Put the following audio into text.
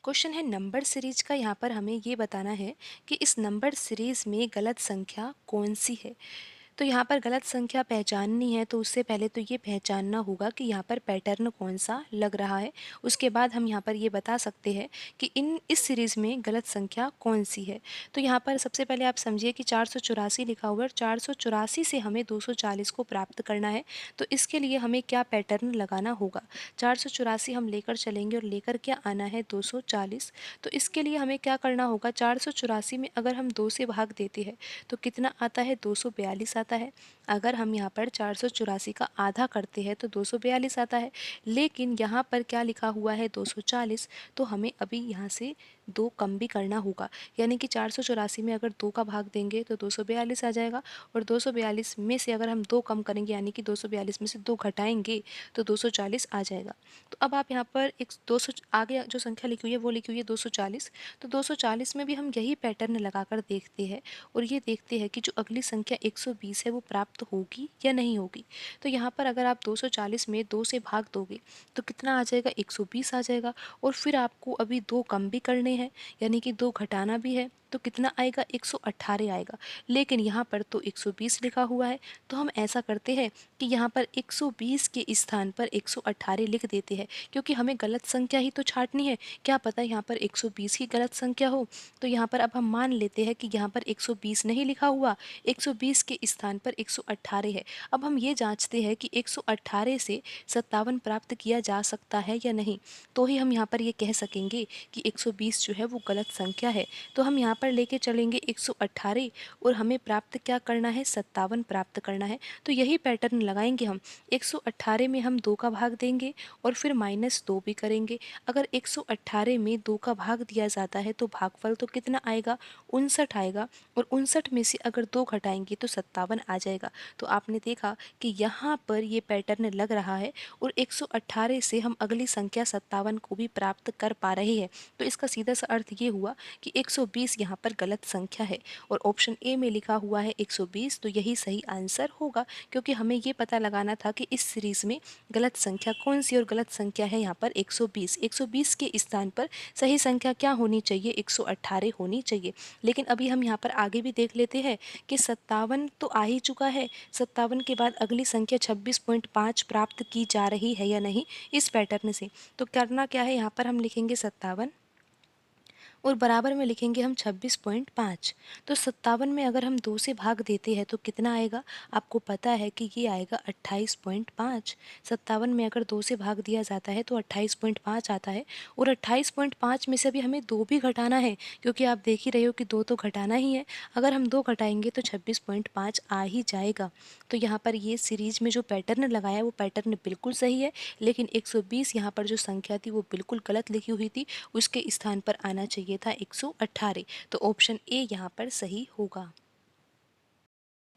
Question है number series का। यहाँ पर हमें ये बताना है कि इस नंबर सीरीज में गलत संख्या कौन सी है। तो यहाँ पर गलत संख्या पहचाननी है तो उससे पहले तो ये पहचानना होगा कि यहाँ पर पैटर्न कौन सा लग रहा है। उसके बाद हम यहाँ पर ये बता सकते हैं कि इस सीरीज़ में गलत संख्या कौन सी है। तो यहाँ पर सबसे पहले आप समझिए कि 484 लिखा हुआ है और 484 से हमें 240 को प्राप्त करना है। तो इसके लिए हमें क्या पैटर्न लगाना होगा। 484 हम लेकर चलेंगे और लेकर क्या आना है 240। तो इसके लिए हमें क्या करना होगा, 484 में अगर हम 2 से भाग देते हैं तो कितना आता है, 242 आता है। अगर हम यहाँ पर 484 का आधा करते हैं तो 242 आता है। लेकिन यहाँ पर क्या लिखा हुआ है 240, तो हमें अभी यहाँ से 2 कम भी करना होगा। यानी कि 484 में अगर 2 का भाग देंगे तो 242 आ जाएगा और 242 में से अगर हम 2 कम करेंगे यानी कि 242 में से 2 घटाएंगे तो 240 आ जाएगा। तो अब आप यहाँ पर एक 200 आगे जो संख्या लिखी हुई है वो लिखी हुई है 240। तो 240 में भी हम यही पैटर्न लगाकर देखते हैं और ये देखते हैं कि जो अगली संख्या 120 है वो प्राप्त होगी या नहीं होगी। तो यहाँ पर अगर आप 240 में 2 से भाग दोगे तो कितना आ जाएगा, 120 आ जाएगा। और फिर आपको अभी 2 कम भी करने हैं यानी कि 2 घटाना भी है तो कितना आएगा, 118 आएगा। लेकिन यहाँ पर तो 120 लिखा हुआ है, तो हम ऐसा करते हैं कि यहाँ पर 120 के स्थान पर 118 लिख देते हैं, क्योंकि हमें गलत संख्या ही तो छांटनी है। क्या पता यहाँ पर 120 की गलत संख्या हो। तो यहाँ पर अब हम मान लेते हैं कि यहाँ पर 120 नहीं लिखा हुआ, 120 के स्थान पर 118 है। अब हम ये जांचते हैं कि 118 से 57 प्राप्त किया जा सकता है या नहीं, तो ही हम यहाँ पर ये कह सकेंगे कि 120 जो है वो गलत संख्या है। तो हम यहाँ पर लेके चलेंगे 118 और हमें प्राप्त क्या करना है, 57 प्राप्त करना है। तो यही पैटर्न लगाएंगे हम। 118 में हम 2 का भाग देंगे और फिर -2 भी करेंगे। अगर 118 में 2 का भाग दिया जाता है तो भागफल तो कितना आएगा, 59 आएगा। और 59 में से अगर 2 घटाएंगे तो 57 आ जाएगा। तो आपने देखा कि यहाँ पर ये पैटर्न लग रहा है और 118 से हम अगली संख्या 57 को भी प्राप्त कर पा रहे हैं। तो इसका सीधा सा अर्थ ये हुआ कि 120 यहाँ पर गलत संख्या है और ऑप्शन ए में लिखा हुआ है 120, तो यही सही आंसर होगा। क्योंकि हमें ये पता लगाना था कि इस सीरीज में गलत संख्या कौन सी, और गलत संख्या है यहाँ पर 120। 120 के स्थान पर सही संख्या क्या होनी चाहिए, 118 होनी चाहिए। लेकिन अभी हम यहाँ पर आगे भी देख लेते हैं कि 57 तो आ ही चुका है। 57 के बाद अगली संख्या 26.5 प्राप्त की जा रही है या नहीं इस पैटर्न से। तो करना क्या है, यहाँ पर हम लिखेंगे 57 और बराबर में लिखेंगे हम 26.5। तो 57 में अगर हम 2 से भाग देते हैं तो कितना आएगा, आपको पता है कि ये आएगा 28.5। 57 में अगर 2 से भाग दिया जाता है तो 28.5 आता है और 28.5 में से भी हमें 2 भी घटाना है, क्योंकि आप देख ही रहे हो कि 2 तो घटाना ही है। अगर हम 2 घटाएंगे तो 26.5 आ ही जाएगा। तो यहाँ पर ये सीरीज में जो पैटर्न लगाया वो पैटर्न बिल्कुल सही है, लेकिन 120 यहाँ पर जो संख्या थी वो बिल्कुल गलत लिखी हुई थी, उसके स्थान पर आना चाहिए था 118। तो ऑप्शन ए यहाँ पर सही होगा।